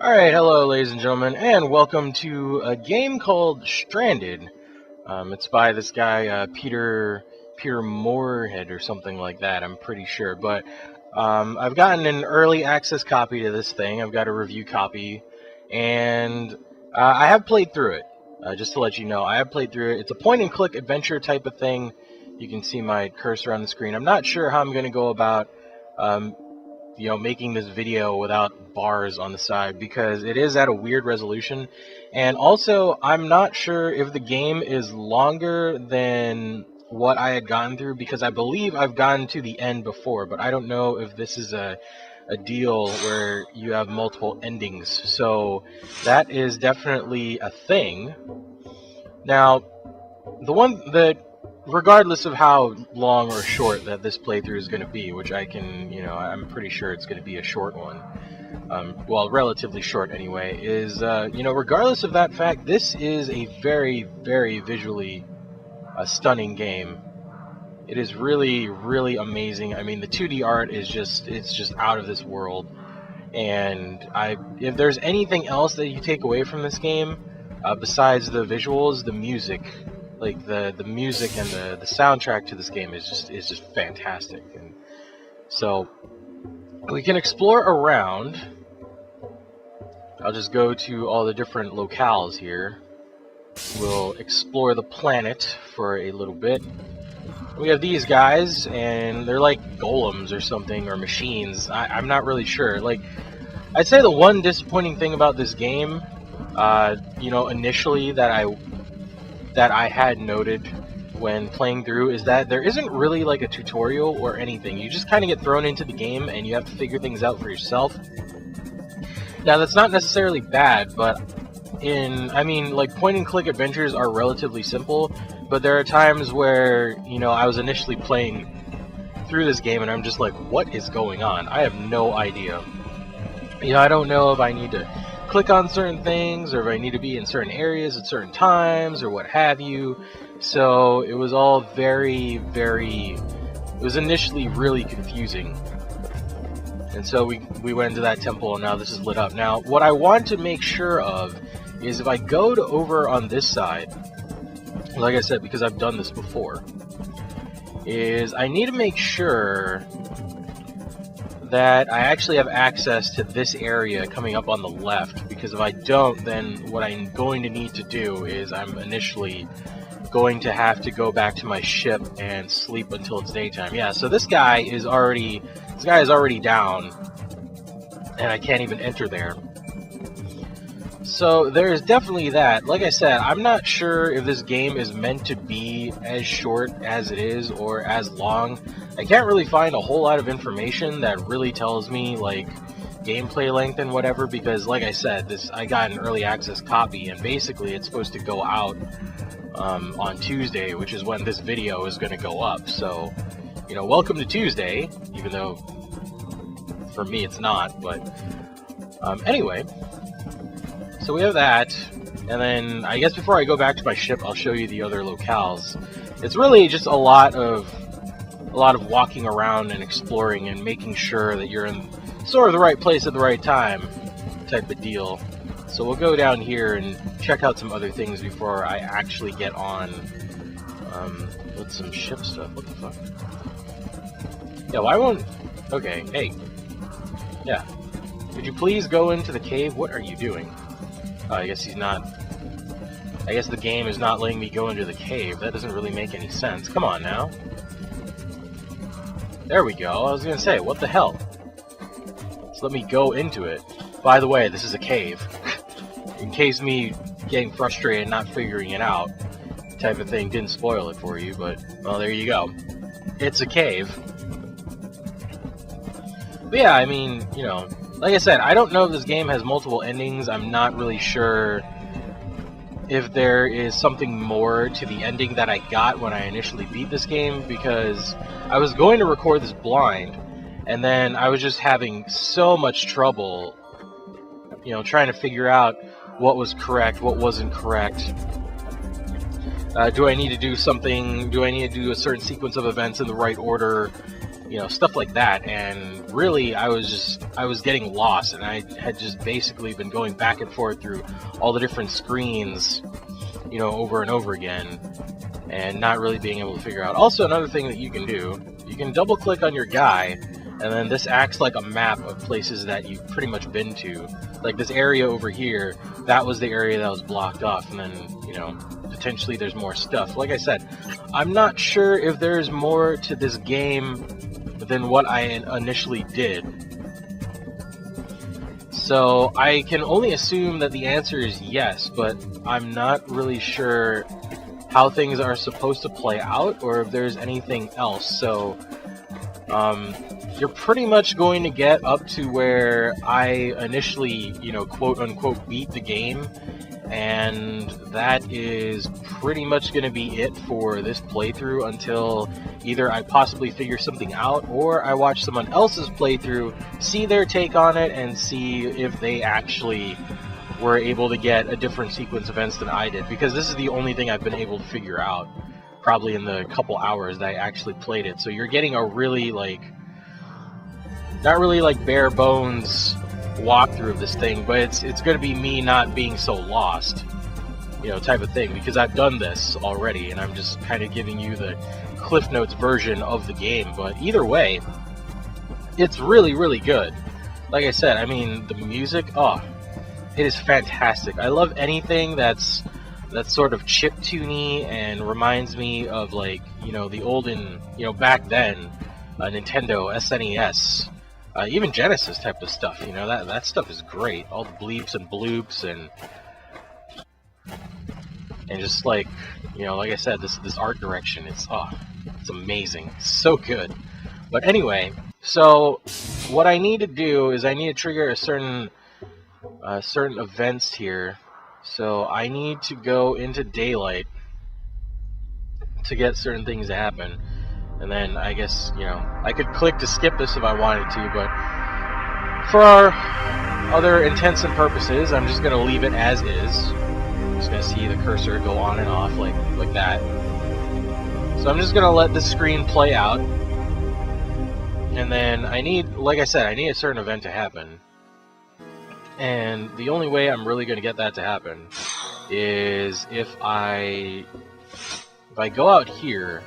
Alright, hello ladies and gentlemen, and welcome to a game called Stranded. It's by this guy, Peter Moorhead or something like that, I'm pretty sure. But I've gotten an early access copy to this thing. I've got a review copy, and I have played through it. Just to let you know, I have played through it. It's a point-and-click adventure type of thing. You can see my cursor on the screen. I'm not sure how I'm going to go about making this video without bars on the side, because it is at a weird resolution. And also, I'm not sure if the game is longer than what I had gotten through, because I believe I've gotten to the end before, but I don't know if this is a deal where you have multiple endings. So that is definitely a thing. Now, the one that, regardless of how long or short that this playthrough is going to be, which I can, I'm pretty sure it's going to be a short one, well, relatively short anyway, is, regardless of that fact, this is a very, very visually stunning game. It is really, really amazing. I mean, the 2D art is it's just out of this world. And if there's anything else that you take away from this game, besides the visuals, the music. Like the music and the soundtrack to this game is just fantastic. And so we can explore around. I'll just go to all the different locales here. We'll explore the planet for a little bit. We have these guys, and they're like golems or something, or machines. I'm not really sure. Like, I'd say the one disappointing thing about this game, initially that I had noted when playing through, is that there isn't really like a tutorial or anything. You just kind of get thrown into the game and you have to figure things out for yourself. Now, that's not necessarily bad, but point-and-click adventures are relatively simple, but there are times where, I was initially playing through this game and I'm just like, what is going on? I have no idea. I don't know if I need to click on certain things, or if I need to be in certain areas at certain times, or what have you. So it was all very, it was initially really confusing. And so we went into that temple, and now this is lit up. Now, what I want to make sure of is if I go over on this side, like I said, because I've done this before, is I need to make sure that I actually have access to this area coming up on the left, because if I don't, then what I'm going to need to do is I'm initially going to have to go back to my ship and sleep until it's daytime. Yeah, so this guy is already down, and I can't even enter there. So there's definitely that. Like I said, I'm not sure if this game is meant to be as short as it is or as long. I can't really find a whole lot of information that really tells me like gameplay length and whatever, because like I said, I got an early access copy, and basically it's supposed to go out on Tuesday, which is when this video is going to go up. So, welcome to Tuesday, even though for me it's not. But anyway, so we have that, and then I guess before I go back to my ship, I'll show you the other locales. It's really just a lot of walking around and exploring and making sure that you're in sort of the right place at the right time type of deal. So we'll go down here and check out some other things before I actually get on with some ship stuff. What the fuck? Yeah, why won't... Okay, hey. Yeah. Could you please go into the cave? What are you doing? I guess he's not... I guess the game is not letting me go into the cave. That doesn't really make any sense. Come on now. There we go. I was gonna say, what the hell? Just let me go into it. By the way, this is a cave. In case me getting frustrated and not figuring it out type of thing didn't spoil it for you, but, well, there you go. It's a cave. But yeah, I mean, like I said, I don't know if this game has multiple endings. I'm not really sure if there is something more to the ending that I got when I initially beat this game, because I was going to record this blind, and then I was just having so much trouble, trying to figure out what was correct, what wasn't correct. Do I need to do something? Do I need to do a certain sequence of events in the right order? stuff like that. And really, I was getting lost, and I had just basically been going back and forth through all the different screens, over and over again, and not really being able to figure out. Also, another thing that you can do, you can double click on your guy, and then this acts like a map of places that you've pretty much been to. Like this area over here, that was the area that was blocked off, and then, potentially there's more stuff. Like I said, I'm not sure if there's more to this game than what I initially did. So I can only assume that the answer is yes, but I'm not really sure how things are supposed to play out, or if there's anything else. So you're pretty much going to get up to where I initially, quote unquote, beat the game, and that is pretty much going to be it for this playthrough until either I possibly figure something out, or I watch someone else's playthrough, see their take on it, and see if they actually were able to get a different sequence of events than I did, because this is the only thing I've been able to figure out probably in the couple hours that I actually played it. So you're getting a really not really bare bones walkthrough of this thing, but it's going to be me not being so lost, type of thing, because I've done this already, and I'm just kind of giving you the Cliff Notes version of the game. But either way, it's really, really good. Like I said, I mean, the music, it is fantastic. I love anything that's sort of chiptune-y and reminds me of the olden, back then, Nintendo, SNES, even Genesis type of stuff. That stuff is great. All the bleeps and bloops and just like I said, this art direction, it's amazing, so good. But anyway, so what I need to do is I need to trigger a certain events here. So I need to go into daylight to get certain things to happen. And then I guess, I could click to skip this if I wanted to, but for our other intents and purposes, I'm just going to leave it as is. I'm just going to see the cursor go on and off like that. So I'm just going to let the screen play out. And then I need, like I said, I need a certain event to happen. And the only way I'm really going to get that to happen is if I go out here.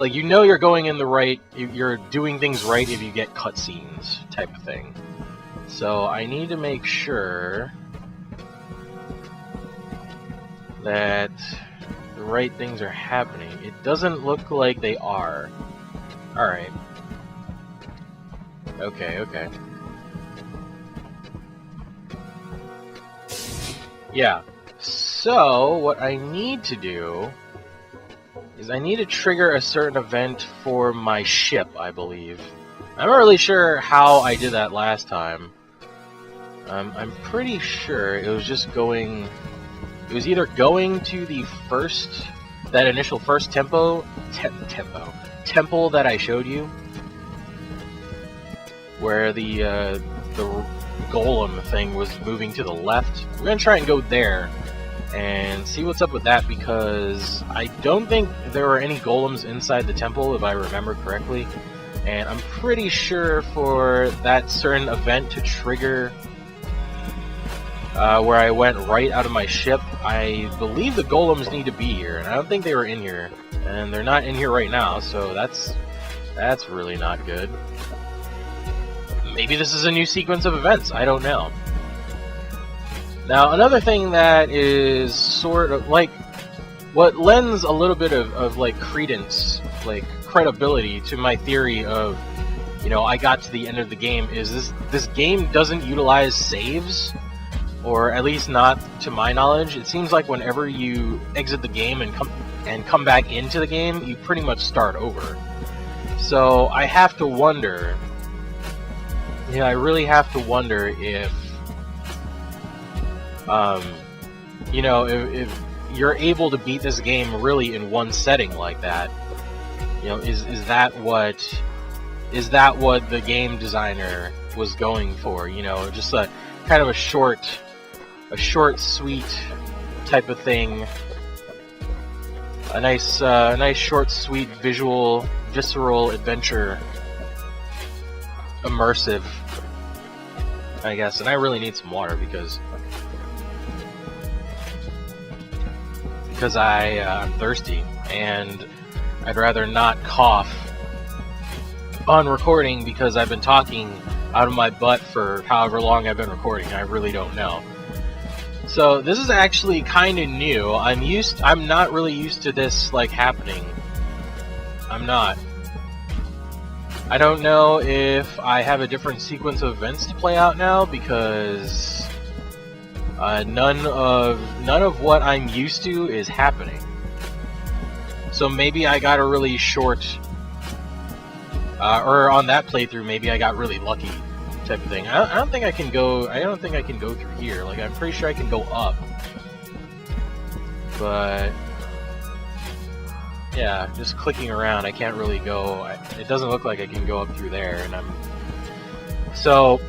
You're going in the right, you're doing things right if you get cutscenes type of thing. So I need to make sure that the right things are happening. It doesn't look like they are. Alright. Okay. Yeah. So what I need to do is I need to trigger a certain event for my ship, I believe. I'm not really sure how I did that last time. I'm pretty sure it was just going... It was either going to the that initial first temple that I showed you, where the golem thing was moving to the left. We're gonna try and go there and see what's up with that, because I don't think there were any golems inside the temple, if I remember correctly. And I'm pretty sure for that certain event to trigger where I went right out of my ship, I believe the golems need to be here, and I don't think they were in here, and they're not in here right now, so that's really not good. Maybe this is a new sequence of events, I don't know. Now, another thing that is sort of what lends a little bit of credence, credibility to my theory of, I got to the end of the game, is this game doesn't utilize saves, or at least not to my knowledge. It seems like whenever you exit the game and come back into the game, you pretty much start over. So I have to wonder, I really have to wonder if if you're able to beat this game really in one setting like that, is that what the game designer was going for? Just a kind of a short, sweet type of thing, a nice, short, sweet, visceral adventure immersive, I guess. And I really need some water because I'm thirsty, and I'd rather not cough on recording because I've been talking out of my butt for however long I've been recording. I really don't know. So this is actually kind of new. I'm not really used to this like happening. I'm not. I don't know if I have a different sequence of events to play out now because none of what I'm used to is happening. So maybe I got a really short, or on that playthrough, maybe I got really lucky, type of thing. I don't think I can go. I don't think I can go through here. Like, I'm pretty sure I can go up, but yeah, just clicking around, I can't really go. It doesn't look like I can go up through there, and so